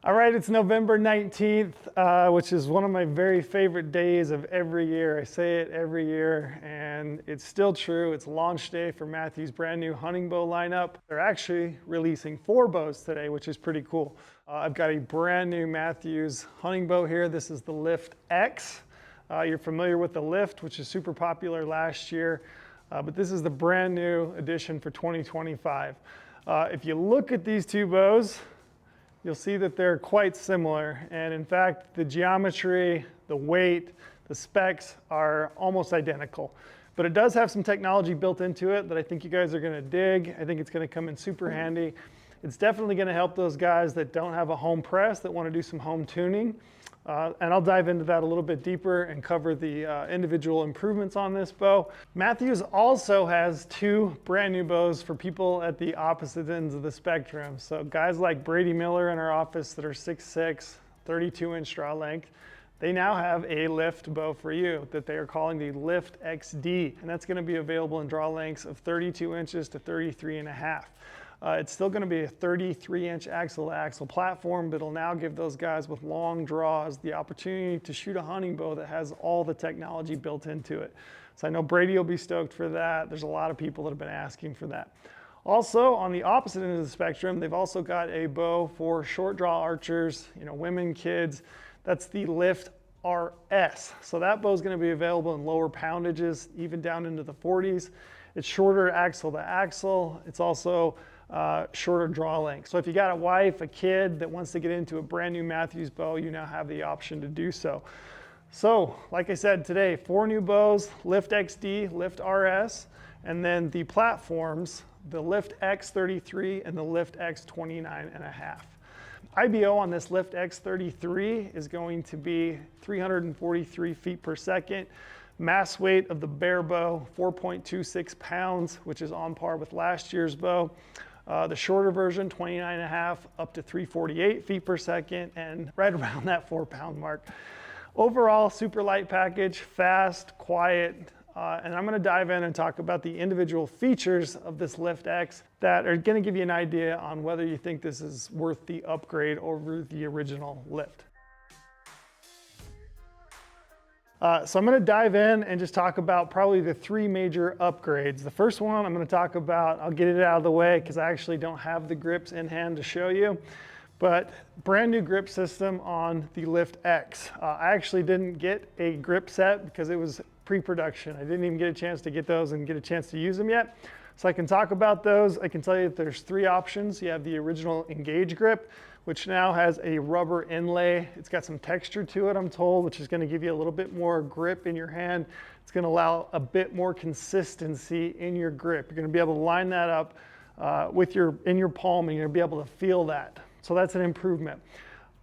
All right, it's November 19th, which is one of my very favorite days of every year. I say it every year, and it's still true. It's launch day for Mathews' brand new hunting bow lineup. They're actually releasing 4 bows today, which is pretty cool. I've got a brand new Mathews hunting bow here. This is the Lift X. You're familiar with the Lift, which is super popular last year, but this is the brand new edition for 2025. If you look at these 2 bows, you'll see that they're quite similar. And in fact, the geometry, the weight, the specs are almost identical. But it does have some technology built into it that I think you guys are gonna dig. I think it's gonna come in super handy. It's definitely gonna help those guys that don't have a home press, that wanna do some home tuning. And I'll dive into that a little bit deeper and cover the individual improvements on this bow. Mathews also has 2 brand new bows for people at the opposite ends of the spectrum. So guys like Brady Miller in our office that are 6'6", 32-inch draw length, they now have a lift bow for you that they are calling the Lift XD. And that's gonna be available in draw lengths of 32 inches to 33.5. It's still going to be a 33-inch axle-to-axle platform, but it'll now give those guys with long draws the opportunity to shoot a hunting bow that has all the technology built into it. So I know Brady will be stoked for that. There's a lot of people that have been asking for that. Also, on the opposite end of the spectrum, they've also got a bow for short draw archers, women, kids. That's the Lift RS. So that bow is going to be available in lower poundages, even down into the 40s. It's shorter axle to axle. It's also shorter draw length. So if you got a wife, a kid that wants to get into a brand new Mathews bow, you now have the option to do so. So like I said today, 4 new bows, Lift XD, Lift RS, and then the platforms, the Lift X33 and the Lift X29.5. IBO on this Lift X33 is going to be 343 feet per second. Mass weight of the bare bow, 4.26 pounds, which is on par with last year's bow. The shorter version, 29.5 up to 348 feet per second, and right around that 4-pound mark. Overall, super light package, fast, quiet, and I'm gonna dive in and talk about the individual features of this Lift X that are gonna give you an idea on whether you think this is worth the upgrade over the original Lift. So I'm going to dive in and just talk about probably the 3 major upgrades. The first one I'm going to talk about, I'll get it out of the way because I actually don't have the grips in hand to show you, but brand new grip system on the Lift X. I actually didn't get a grip set because it was pre-production. I didn't even get a chance to get those and get a chance to use them yet. So I can talk about those. I can tell you that there's 3 options. You have the original Engage grip, which now has a rubber inlay. It's got some texture to it, I'm told, which is going to give you a little bit more grip in your hand. It's going to allow a bit more consistency in your grip. You're going to be able to line that up in your palm, and you're going to be able to feel that. So that's an improvement.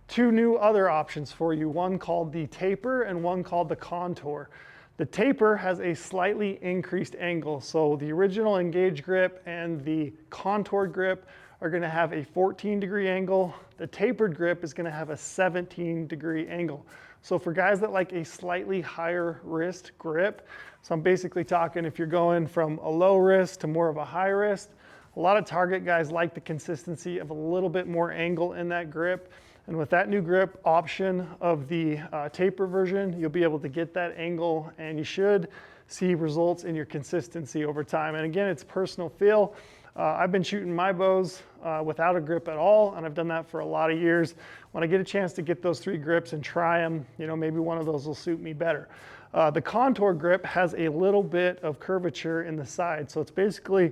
2 new other options for you, one called the Taper and one called the Contour. The Taper has a slightly increased angle. So the original Engage grip and the Contour grip are going to have a 14-degree angle. The tapered grip is going to have a 17-degree angle. So for guys that like a slightly higher wrist grip, so I'm basically talking if you're going from a low wrist to more of a high wrist, a lot of target guys like the consistency of a little bit more angle in that grip. And with that new grip option of the taper version, you'll be able to get that angle, and you should see results in your consistency over time. And again, it's personal feel. I've been shooting my bows without a grip at all, and I've done that for a lot of years. When I get a chance to get those 3 grips and try them, maybe one of those will suit me better. The Contour grip has a little bit of curvature in the side, so it's basically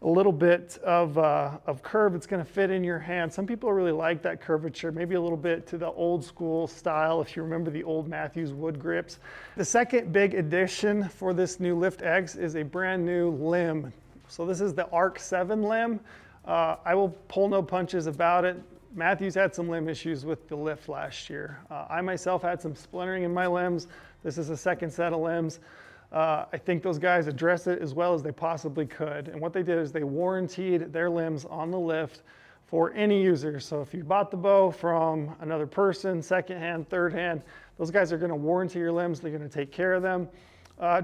a little bit of curve that's going to fit in your hand. Some people really like that curvature, maybe a little bit to the old school style, if you remember the old Mathews wood grips. The second big addition for this new Lift X is a brand new limb. So this is the Arc 7 limb. I will pull no punches about it. Mathews had some limb issues with the Lift last year. I myself had some splintering in my limbs. This is a second set of limbs. I think those guys addressed it as well as they possibly could. And what they did is they warrantied their limbs on the Lift for any user. So if you bought the bow from another person, secondhand, third hand, those guys are going to warranty your limbs. They're going to take care of them.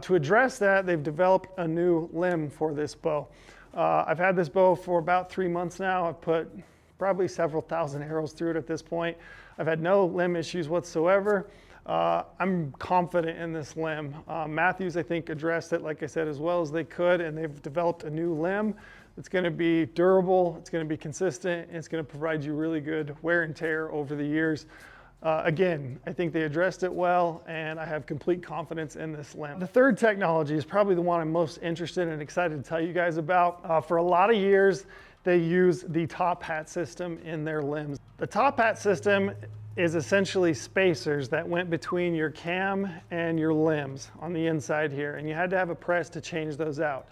To address that, they've developed a new limb for this bow. I've had this bow for about 3 months now. I've put probably several thousand arrows through it at this point. I've had no limb issues whatsoever. I'm confident in this limb. Mathews, I think, addressed it, like I said, as well as they could, and they've developed a new limb. It's going to be durable, it's going to be consistent, and it's going to provide you really good wear and tear over the years. Again, I think they addressed it well, and I have complete confidence in this limb. The third technology is probably the one I'm most interested and excited to tell you guys about. For a lot of years, they use the top hat system in their limbs. The top hat system is essentially spacers that went between your cam and your limbs on the inside here, and you had to have a press to change those out.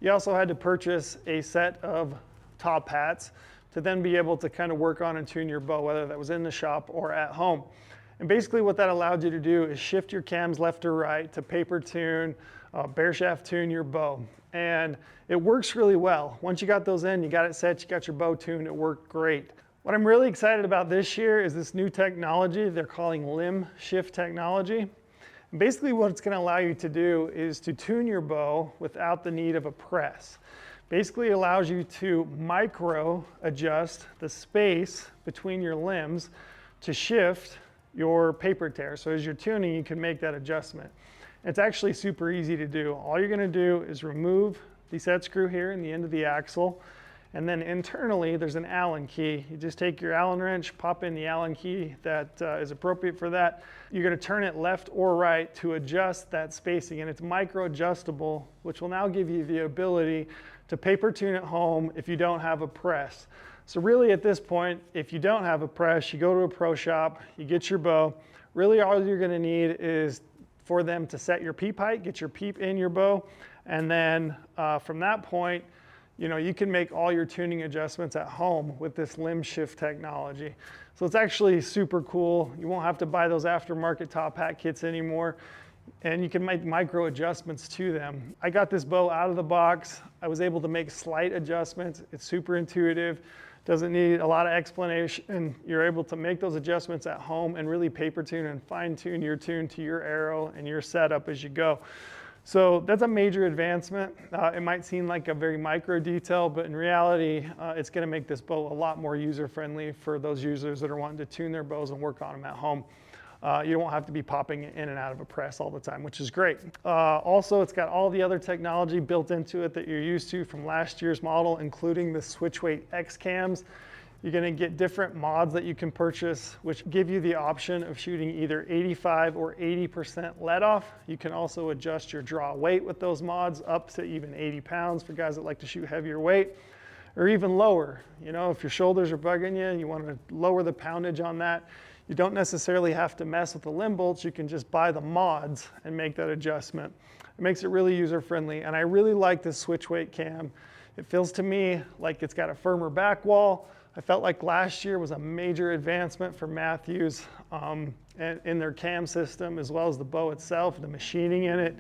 You also had to purchase a set of top hats to then be able to kind of work on and tune your bow, whether that was in the shop or at home. And basically what that allowed you to do is shift your cams left or right to paper tune, bare shaft tune your bow. And it works really well. Once you got those in, you got it set, you got your bow tuned, it worked great. What I'm really excited about this year is this new technology they're calling limb shift technology. And basically what it's going to allow you to do is to tune your bow without the need of a press. Basically allows you to micro adjust the space between your limbs to shift your paper tear. So as you're tuning, you can make that adjustment. It's actually super easy to do. All you're going to do is remove the set screw here in the end of the axle, and then internally there's an Allen key. You just take your Allen wrench, pop in the Allen key that is appropriate for that. You're going to turn it left or right to adjust that spacing, and it's micro adjustable, which will now give you the ability to paper tune at home if you don't have a press. So really at this point, if you don't have a press, you go to a pro shop, you get your bow. Really all you're going to need is for them to set your peep height, get your peep in your bow, and then from that point, you know, you can make all your tuning adjustments at home with this limb shift technology. So it's actually super cool. You won't have to buy those aftermarket top hat kits anymore, and you can make micro adjustments to them. I got this bow out of the box. I was able to make slight adjustments. It's super intuitive, doesn't need a lot of explanation. You're able to make those adjustments at home and really paper tune and fine tune your tune to your arrow and your setup as you go. So that's a major advancement. It might seem like a very micro detail, but in reality, it's going to make this bow a lot more user-friendly for those users that are wanting to tune their bows and work on them at home. You don't have to be popping in and out of a press all the time, which is great. Also, it's got all the other technology built into it that you're used to from last year's model, including the switch weight X cams. You're going to get different mods that you can purchase, which give you the option of shooting either 85 or 80% let off. You can also adjust your draw weight with those mods up to even 80 pounds for guys that like to shoot heavier weight, or even lower. You know, if your shoulders are bugging you and you want to lower the poundage on that, you don't necessarily have to mess with the limb bolts. You can just buy the mods and make that adjustment. It makes it really user-friendly, and I really like this switch weight cam. It feels to me like it's got a firmer back wall. I felt like last year was a major advancement for Mathews in their cam system, as well as the bow itself, the machining in it.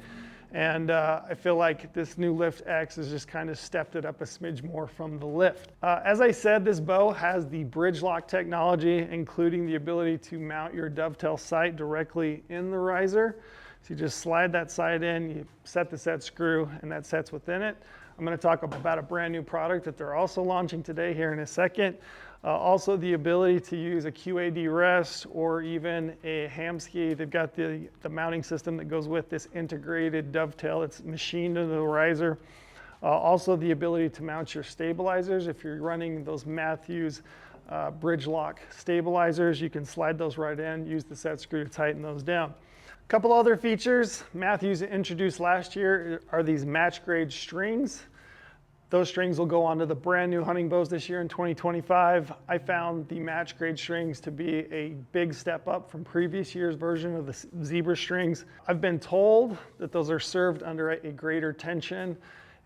And I feel like this new Lift X has just kind of stepped it up a smidge more from the Lift. As I said, this bow has the bridge lock technology, including the ability to mount your dovetail sight directly in the riser. So you just slide that sight in, you set the set screw, and that sets within it. I'm going to talk about a brand new product that they're also launching today here in a second. Also the ability to use a QAD rest or even a ham ski. They've got the mounting system that goes with this integrated dovetail. It's machined into the riser. Also the ability to mount your stabilizers. If you're running those Mathews bridge lock stabilizers, you can slide those right in, use the set screw to tighten those down. A couple other features Mathews introduced last year are these match grade strings. Those strings will go onto the brand new hunting bows this year in 2025. I found the match grade strings to be a big step up from previous year's version of the zebra strings. I've been told that those are served under a greater tension,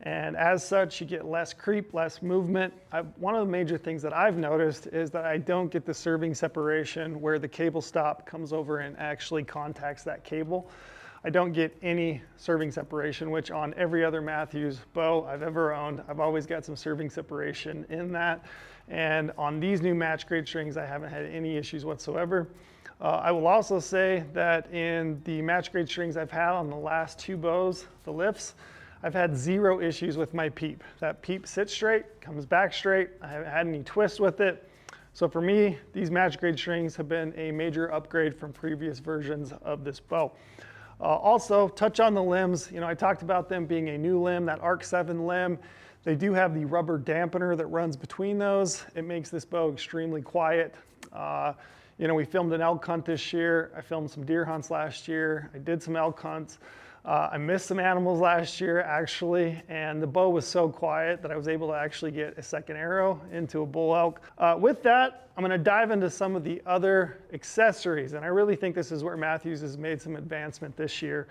and as such you get less creep, less movement. One of the major things that I've noticed is that I don't get the serving separation where the cable stop comes over and actually contacts that cable. I don't get any serving separation, which on every other Mathews bow I've ever owned, I've always got some serving separation in that. And on these new match grade strings, I haven't had any issues whatsoever. I will also say that in the match grade strings I've had on the last two bows, the lifts, I've had zero issues with my peep. That peep sits straight, comes back straight. I haven't had any twist with it. So for me, these match grade strings have been a major upgrade from previous versions of this bow. Also, touch on the limbs. I talked about them being a new limb, that Arc 7 limb. They do have the rubber dampener that runs between those. It makes this bow extremely quiet. We filmed an elk hunt this year. I filmed some deer hunts last year. I did some elk hunts. I missed some animals last year, actually, and the bow was so quiet that I was able to actually get a second arrow into a bull elk. With that, I'm gonna dive into some of the other accessories, and I really think this is where Mathews has made some advancement this year.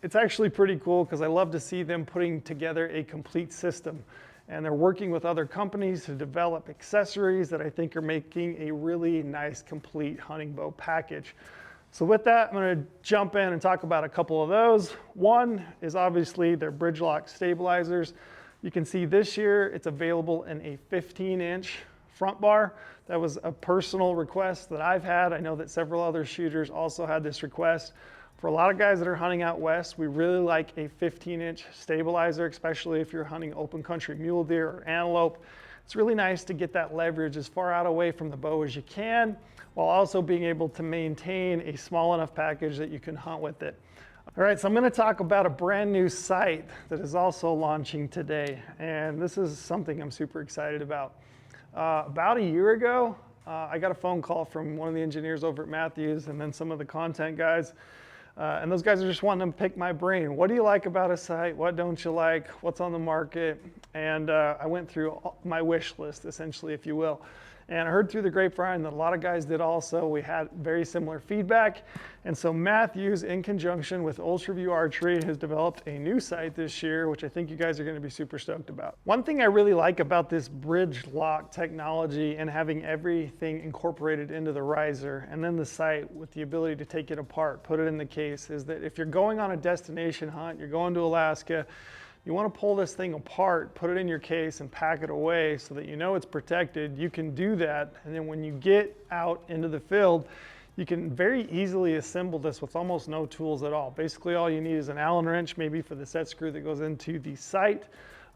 It's actually pretty cool because I love to see them putting together a complete system, and they're working with other companies to develop accessories that I think are making a really nice, complete hunting bow package. So with that, I'm going to jump in and talk about a couple of those. One is obviously their bridge lock stabilizers. You can see this year it's available in a 15-inch front bar. That was a personal request that I've had. I know that several other shooters also had this request. For a lot of guys that are hunting out west, we really like a 15-inch stabilizer, especially if you're hunting open country mule deer or antelope. It's really nice to get that leverage as far out away from the bow as you can, while also being able to maintain a small enough package that you can hunt with it. All right, so I'm gonna talk about a brand new sight that is also launching today, and this is something I'm super excited about. About a year ago, I got a phone call from one of the engineers over at Mathews and then some of the content guys, and those guys are just wanting to pick my brain. What do you like about a sight? What don't you like? What's on the market? And I went through my wish list, essentially, if you will. And I heard through the grapevine that a lot of guys did also. We had very similar feedback. And so Mathews, in conjunction with Ultra View Archery, has developed a new sight this year, which I think you guys are going to be super stoked about. One thing I really like about this bridge lock technology and having everything incorporated into the riser and then the sight with the ability to take it apart, put it in the case, is that if you're going on a destination hunt, you're going to Alaska, you want to pull this thing apart, put it in your case and pack it away so that you know it's protected. You can do that, and then when you get out into the field, you can very easily assemble this with almost no tools at all. Basically all you need is an Allen wrench, maybe for the set screw that goes into the sight.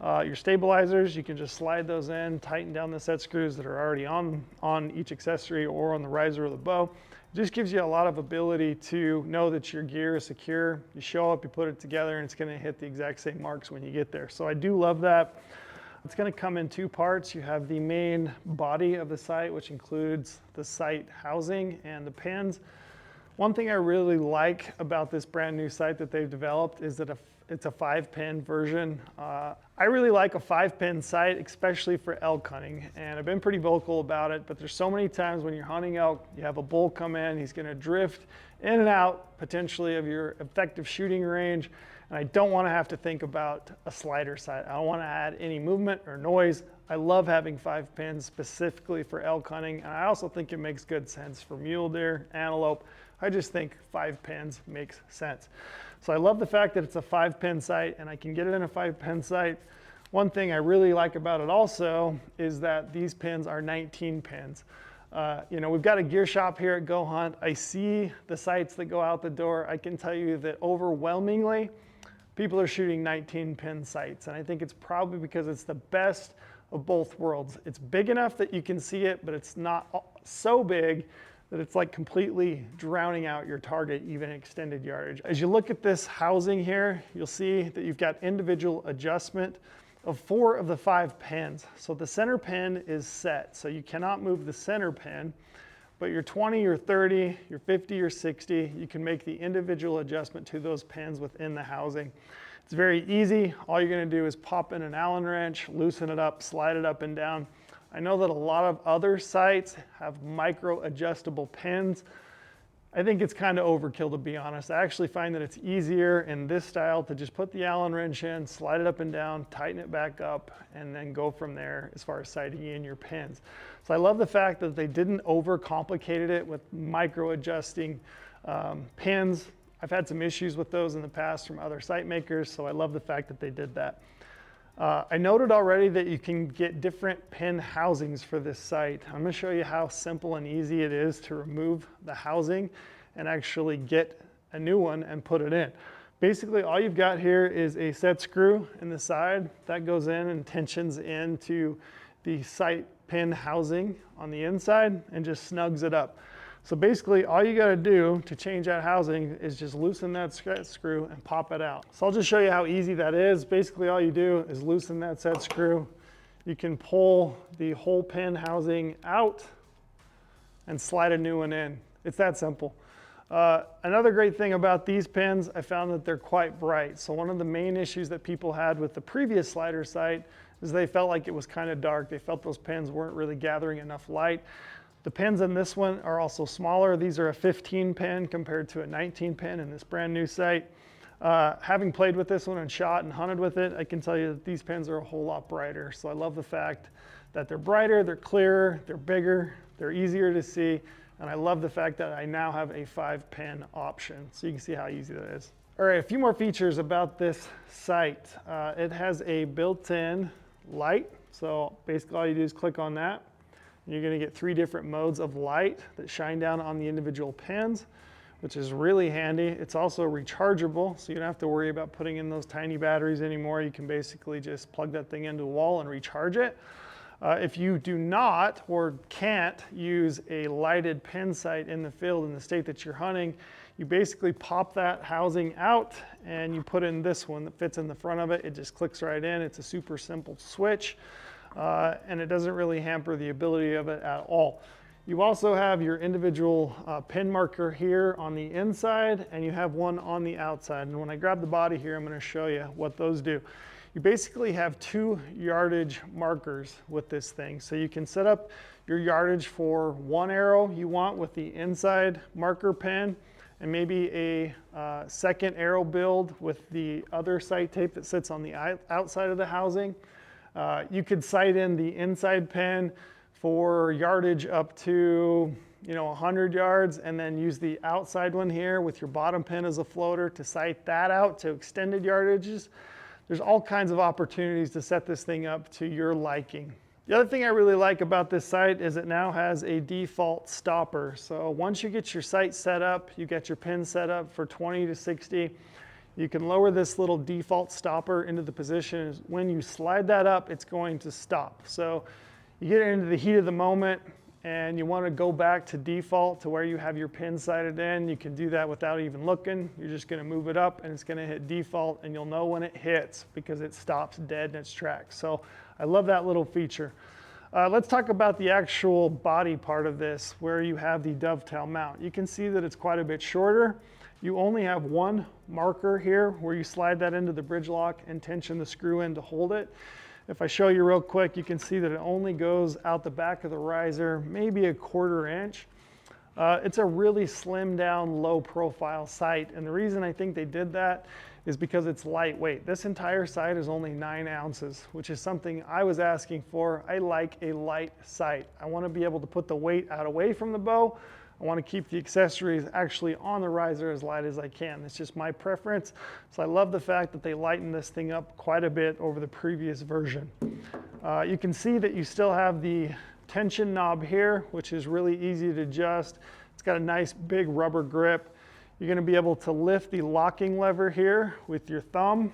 Your stabilizers, you can just slide those in, tighten down the set screws that are already on each accessory or on the riser of the bow. It just gives you a lot of ability to know that your gear is secure. You show up, you put it together, and it's gonna hit the exact same marks when you get there. So I do love that. It's gonna come in two parts. You have the main body of the sight, which includes the sight housing and the pins. One thing I really like about this brand new sight that they've developed is that it's a 5-pin version. I really like a 5-pin sight, especially for elk hunting, and I've been pretty vocal about it, but there's so many times when you're hunting elk, you have a bull come in, he's gonna drift in and out potentially of your effective shooting range, and I don't wanna have to think about a slider sight. I don't wanna add any movement or noise. I love having 5 pins specifically for elk hunting, and I also think it makes good sense for mule deer, antelope. I just think 5 pins makes sense. So I love the fact that it's a 5-pin sight and I can get it in a 5-pin sight. One thing I really like about it also is that these pins are 19 pins. We've got a gear shop here at GOHUNT. I see the sights that go out the door. I can tell you that overwhelmingly, people are shooting 19-pin sights. And I think it's probably because it's the best of both worlds. It's big enough that you can see it, but it's not so big that it's like completely drowning out your target, even extended yardage. As you look at this housing here, you'll see that you've got individual adjustment of 4 of the 5 pins. So the center pin is set, so you cannot move the center pin, but your 20, your 30, your 50, your 60, you can make the individual adjustment to those pins within the housing. It's very easy. All you're gonna do is pop in an Allen wrench, loosen it up, slide it up and down. I know that a lot of other sites have micro adjustable pins. I think it's kind of overkill, to be honest. I actually find that it's easier in this style to just put the Allen wrench in, slide it up and down, tighten it back up, and then go from there as far as sighting in your pins. So I love the fact that they didn't overcomplicate it with micro adjusting pins. I've had some issues with those in the past from other sight makers, so I love the fact that they did that. I noted already that you can get different pin housings for this sight. I'm going to show you how simple and easy it is to remove the housing and actually get a new one and put it in. Basically, all you've got here is a set screw in the side that goes in and tensions into the sight pin housing on the inside and just snugs it up. So basically all you gotta do to change that housing is just loosen that set screw and pop it out. So I'll just show you how easy that is. Basically all you do is loosen that set screw. You can pull the whole pin housing out and slide a new one in. It's that simple. Another great thing about these pins, I found that they're quite bright. So one of the main issues that people had with the previous slider sight is they felt like it was kind of dark. They felt those pins weren't really gathering enough light. The pins in this one are also smaller. These are a 15 pin compared to a 19 pin in this brand new sight. Having played with this one and shot and hunted with it, I can tell you that these pins are a whole lot brighter. So I love the fact that they're brighter, they're clearer, they're bigger, they're easier to see, and I love the fact that I now have a 5-pin option. So you can see how easy that is. All right, a few more features about this sight. It has a built-in light. So basically all you do is click on that. You're going to get 3 different modes of light that shine down on the individual pins, which is really handy. It's also rechargeable, so you don't have to worry about putting in those tiny batteries anymore. You can basically just plug that thing into a wall and recharge it. If you do not or can't use a lighted pin sight in the field in the state that you're hunting, you basically pop that housing out and you put in this one that fits in the front of it. It just clicks right in. It's a super simple switch. And it doesn't really hamper the ability of it at all. You also have your individual pin marker here on the inside, and you have one on the outside. And when I grab the body here, I'm going to show you what those do. You basically have 2 yardage markers with this thing. So you can set up your yardage for one arrow you want with the inside marker pin, and maybe a second arrow build with the other sight tape that sits on the outside of the housing. You could sight in the inside pin for yardage up to 100 yards, and then use the outside one here with your bottom pin as a floater to sight that out to extended yardages. There's all kinds of opportunities to set this thing up to your liking. The other thing I really like about this sight is it now has a default stopper. So once you get your sight set up, you get your pin set up for 20 to 60, you can lower this little default stopper into the position. When you slide that up, it's going to stop. So you get into the heat of the moment and you want to go back to default to where you have your pin sighted in. You can do that without even looking. You're just going to move it up and it's going to hit default, and you'll know when it hits because it stops dead in its tracks. So I love that little feature. Let's talk about the actual body part of this, where you have the dovetail mount. You can see that it's quite a bit shorter. You only have one marker here where you slide that into the bridge lock and tension the screw in to hold it. If I show you real quick, you can see that it only goes out the back of the riser, maybe a 1/4 inch. It's a really slimmed down, low profile sight. And the reason I think they did that is because it's lightweight. This entire sight is only 9 ounces, which is something I was asking for. I like a light sight. I want to be able to put the weight out away from the bow. I want to keep the accessories actually on the riser as light as I can. It's just my preference. So I love the fact that they lightened this thing up quite a bit over the previous version. You can see that you still have the tension knob here, which is really easy to adjust. It's got a nice big rubber grip. You're going to be able to lift the locking lever here with your thumb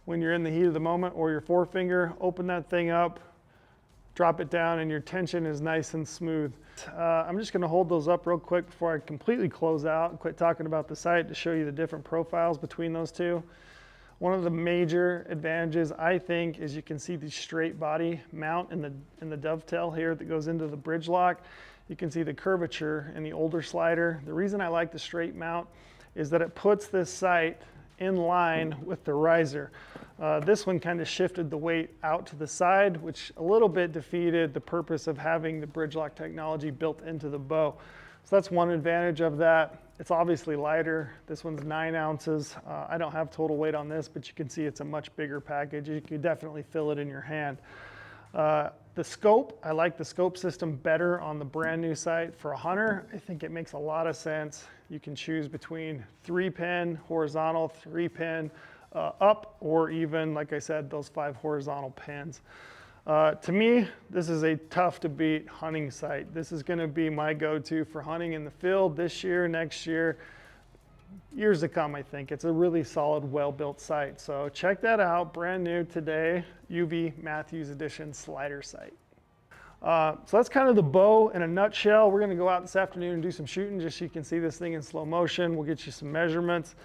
when you're in the heat of the moment, or your forefinger. Open that thing up, drop it down, and your tension is nice and smooth. I'm just going to hold those up real quick before I completely close out and quit talking about the sight to show you the different profiles between those two. One of the major advantages, I think, is you can see the straight body mount in the dovetail here that goes into the bridge lock. You can see the curvature in the older slider. The reason I like the straight mount is that it puts this sight in line with the riser. This one kind of shifted the weight out to the side, which a little bit defeated the purpose of having the bridge lock technology built into the bow. So that's one advantage of that. It's obviously lighter. This one's 9 ounces. I don't have total weight on this, but you can see it's a much bigger package. You can definitely feel it in your hand. The scope, I like the scope system better on the brand new sight. For a hunter, I think it makes a lot of sense. You can choose between 3-pin horizontal, 3-pin up, or even, like I said, those 5 horizontal pins. To me, this is a tough to beat hunting sight. This is going to be my go-to for hunting in the field this year, next year, years to come. I think it's a really solid, well-built sight. So check that out, brand new today, UV Mathews Edition slider sight. So that's kind of the bow in a nutshell. We're going to go out this afternoon and do some shooting just so you can see this thing in slow motion. We'll get you some measurements.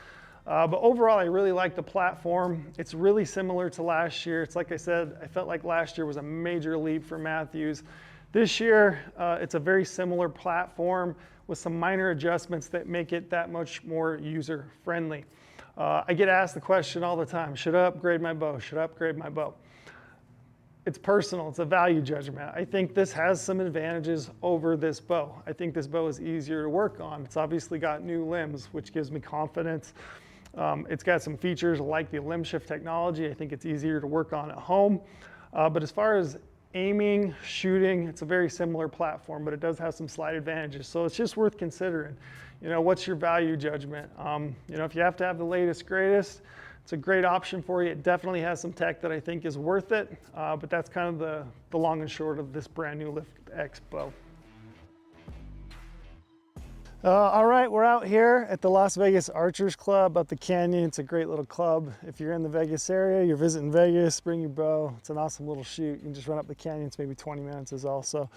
But overall, I really like the platform. It's really similar to last year. It's like I said, I felt like last year was a major leap for Mathews. This year, it's a very similar platform with some minor adjustments that make it that much more user-friendly. I get asked the question all the time, should I upgrade my bow? Should I upgrade my bow? It's personal, it's a value judgment. I think this has some advantages over this bow. I think this bow is easier to work on. It's obviously got new limbs, which gives me confidence. It's got some features like the limb shift technology. I think it's easier to work on at home. But as far as aiming, shooting, it's a very similar platform, but it does have some slight advantages. So it's just worth considering. You know, what's your value judgment? You know, if you have to have the latest, greatest, it's a great option for you. It definitely has some tech that I think is worth it, but that's kind of the long and short of this brand new Lift X bow. All right, we're out here at the Las Vegas Archers Club up the canyon. It's a great little club. If you're in the Vegas area, you're visiting Vegas, bring your bow. It's an awesome little shoot. You can just run up the canyon. It's maybe 20 minutes is all. So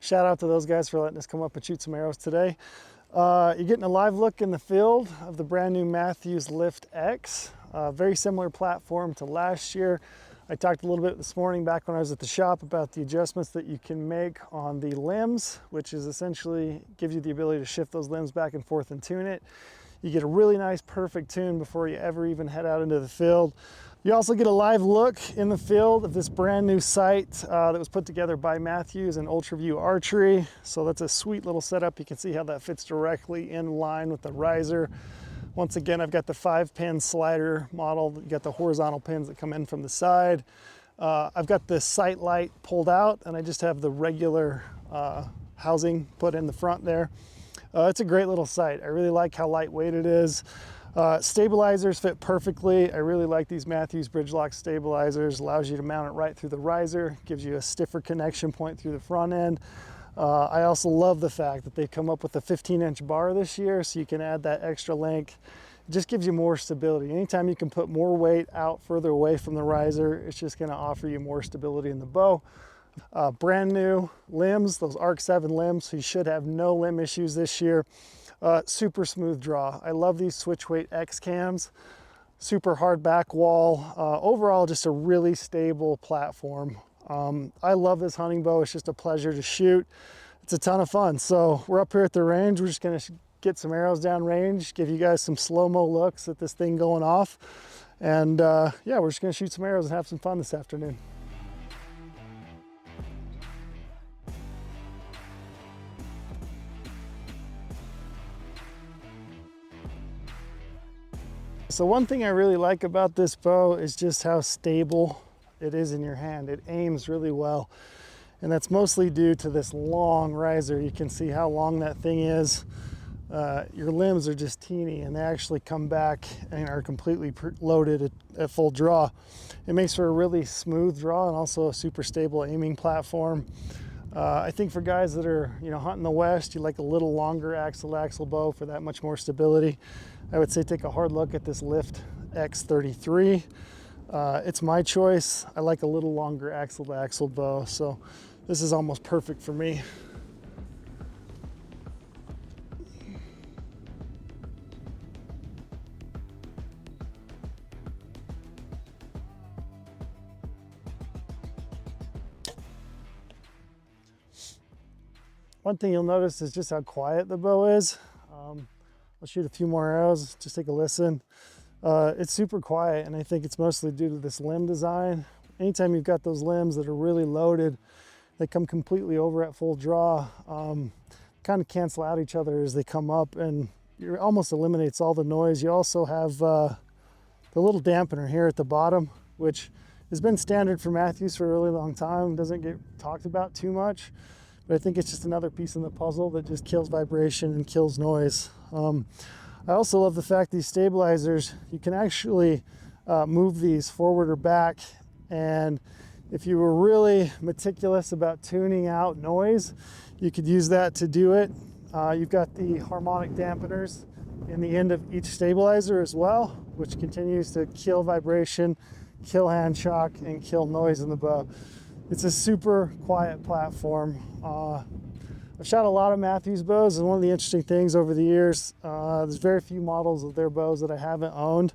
shout out to those guys for letting us come up and shoot some arrows today. You're getting a live look in the field of the brand new Mathews Lift X. Very similar platform to last year. I talked a little bit this morning back when I was at the shop about the adjustments that you can make on the limbs, which is essentially gives you the ability to shift those limbs back and forth and tune it. You get a really nice perfect tune before you ever even head out into the field. You also get a live look in the field of this brand new sight that was put together by Mathews and Ultra View Archery. So that's a sweet little setup. You can see how that fits directly in line with the riser. Once again, I've got the 5-pin slider model. You got the horizontal pins that come in from the side. I've got the sight light pulled out, and I just have the regular housing put in the front there. It's a great little sight. I really like how lightweight it is. Stabilizers fit perfectly. I really like these Mathews bridge lock stabilizers. Allows you to mount it right through the riser, gives you a stiffer connection point through the front end. I also love the fact that they've come up with a 15-inch bar this year, so you can add that extra length. It just gives you more stability. Anytime you can put more weight out further away from the riser, it's just going to offer you more stability in the bow. Brand new limbs, those Arc 7 limbs, so you should have no limb issues this year. Super smooth draw. I love these switch weight X cams. Super hard back wall. Overall, just a really stable platform. I love this hunting bow. It's just a pleasure to shoot. It's a ton of fun. So we're up here at the range. We're just gonna get some arrows down range, give you guys some slow-mo looks at this thing going off. And yeah, we're just gonna shoot some arrows and have some fun this afternoon. So one thing I really like about this bow is just how stable it is in your hand. It aims really well. And that's mostly due to this long riser. You can see how long that thing is. Your limbs are just teeny and they actually come back and are completely loaded at full draw. It makes for a really smooth draw and also a super stable aiming platform. I think for guys that are, hunting the West, you like a little longer axle-to-axle bow for that much more stability. I would say take a hard look at this Lift X33. It's my choice. I like a little longer axle-to-axle bow, so this is almost perfect for me. One thing you'll notice is just how quiet the bow is. I'll shoot a few more arrows, just take a listen. It's super quiet, and I think it's mostly due to this limb design. Anytime you've got those limbs that are really loaded, they come completely over at full draw, kind of cancel out each other as they come up, and it almost eliminates all the noise. You also have the little dampener here at the bottom, which has been standard for Mathews for a really long time. Doesn't get talked about too much, but I think it's just another piece in the puzzle that just kills vibration and kills noise. I also love the fact these stabilizers, you can actually move these forward or back, and if you were really meticulous about tuning out noise, you could use that to do it. You've got the harmonic dampeners in the end of each stabilizer as well, which continues to kill vibration, kill hand shock, and kill noise in the bow. It's a super quiet platform. I've shot a lot of Mathews bows, and one of the interesting things over the years, there's very few models of their bows that I haven't owned.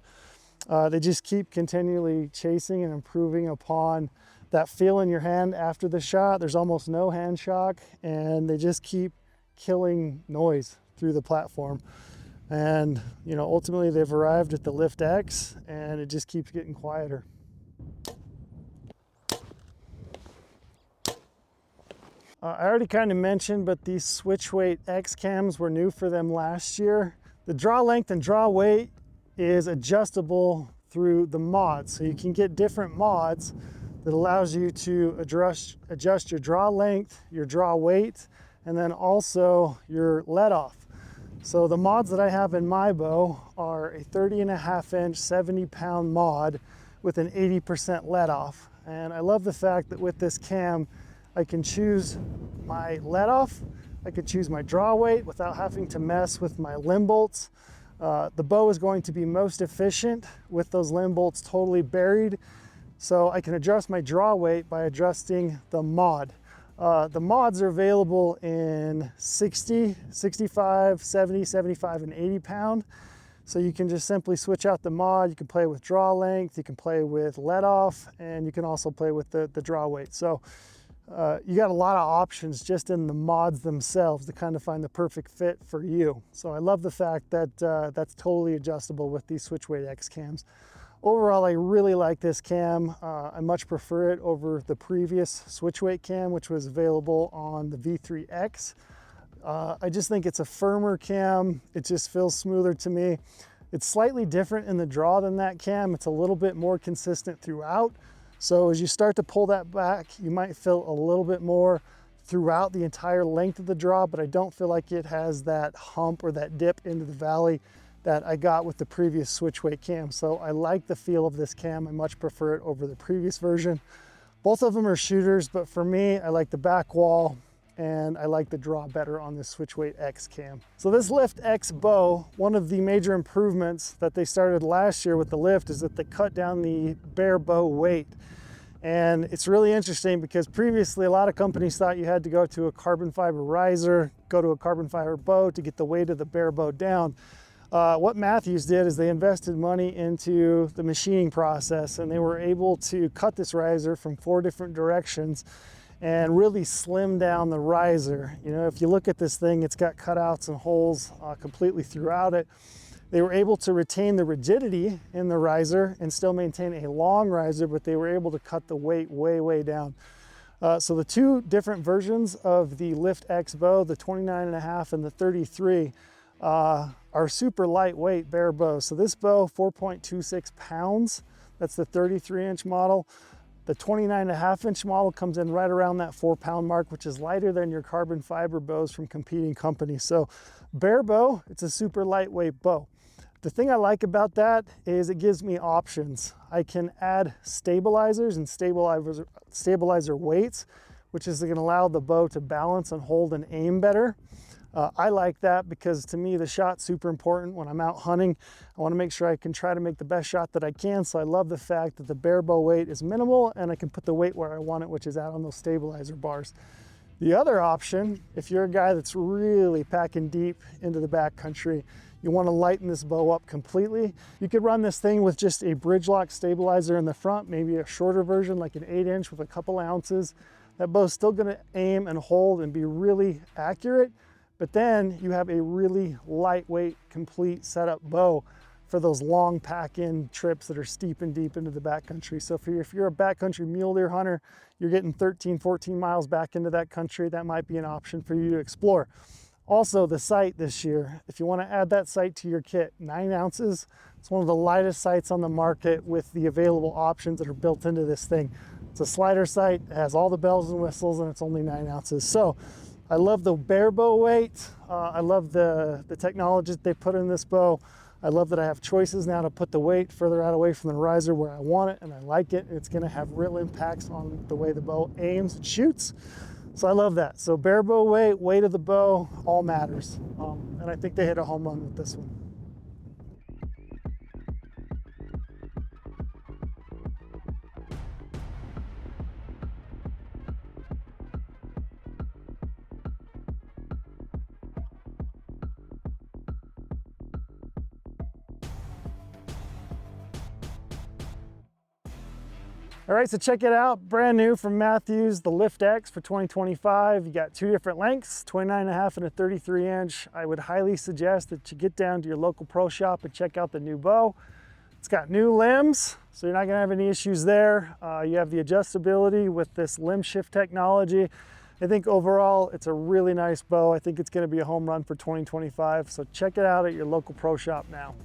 They just keep continually chasing and improving upon that feel in your hand after the shot. There's almost no hand shock, and they just keep killing noise through the platform. And you know, ultimately they've arrived at the Lift X, and it just keeps getting quieter. I already kind of mentioned, but these switch weight X cams were new for them last year. The draw length and draw weight is adjustable through the mods. So you can get different mods that allows you to adjust your draw length, your draw weight, and then also your let off. So the mods that I have in my bow are a 30.5 inch, 70 pound mod with an 80% let off. And I love the fact that with this cam, I can choose my let off, I could choose my draw weight without having to mess with my limb bolts. The bow is going to be most efficient with those limb bolts totally buried. So I can adjust my draw weight by adjusting the mod. The mods are available in 60, 65, 70, 75, and 80 pound. So you can just simply switch out the mod. You can play with draw length, you can play with let off, and you can also play with the draw weight. So you got a lot of options just in the mods themselves to kind of find the perfect fit for you. So I love the fact that that's totally adjustable with these switch weight X cams. Overall, I really like this cam. I much prefer it over the previous switch weight cam, which was available on the V3X. I just think it's a firmer cam. It just feels smoother to me. It's slightly different in the draw than that cam. It's a little bit more consistent throughout. So as you start to pull that back, you might feel a little bit more throughout the entire length of the draw, but I don't feel like it has that hump or that dip into the valley that I got with the previous switch weight cam. So I like the feel of this cam. I much prefer it over the previous version. Both of them are shooters, but for me, I like the back wall and I like the draw better on this switch weight X cam. So this Lift X bow, one of the major improvements that they started last year with the Lift is that they cut down the bare bow weight. And it's really interesting because previously a lot of companies thought you had to go to a carbon fiber riser, go to a carbon fiber bow to get the weight of the bare bow down. What Mathews did is they invested money into the machining process, and they were able to cut this riser from 4 different directions and really slim down the riser. You know, if you look at this thing, it's got cutouts and holes completely throughout it. They were able to retain the rigidity in the riser and still maintain a long riser, but they were able to cut the weight way, way down. So the 2 different versions of the Lift X bow, the 29.5 and the 33, are super lightweight bare bows. So this bow, 4.26 pounds. That's the 33 inch model. The 29.5 inch model comes in right around that 4 pound mark, which is lighter than your carbon fiber bows from competing companies. So bare bow, it's a super lightweight bow. The thing I like about that is it gives me options. I can add stabilizers and stabilizer weights, which is going to allow the bow to balance and hold and aim better. I like that because to me the shot's super important when I'm out hunting. I want to make sure I can try to make the best shot that I can, so I love the fact that the bare bow weight is minimal and I can put the weight where I want it, which is out on those stabilizer bars. The other option, if you're a guy that's really packing deep into the backcountry, you want to lighten this bow up completely, you could run this thing with just a bridge lock stabilizer in the front, maybe a shorter version like an 8 inch with a couple ounces. That bow's still going to aim and hold and be really accurate, but then you have a really lightweight, complete setup bow for those long pack-in trips that are steep and deep into the backcountry. So if you're a backcountry mule deer hunter, you're getting 13, 14 miles back into that country, that might be an option for you to explore. Also, the sight this year, if you want to add that sight to your kit, 9 ounces. It's one of the lightest sights on the market with the available options that are built into this thing. It's a slider sight, it has all the bells and whistles, and it's only 9 ounces. So I love the bare bow weight. I love the technology that they put in this bow. I love that I have choices now to put the weight further out away from the riser where I want it, and I like it. It's going to have real impacts on the way the bow aims and shoots. So I love that. So bare bow weight of the bow, all matters. And I think they hit a home run with this one. All right, so check it out, brand new from Mathews, the Lift X for 2025. You got two different lengths, 29.5 and a 33 inch. I would highly suggest that you get down to your local pro shop and check out the new bow. It's got new limbs, so you're not gonna have any issues there. You have the adjustability with this limb shift technology. I think overall, it's a really nice bow. I think it's gonna be a home run for 2025, so check it out at your local pro shop now.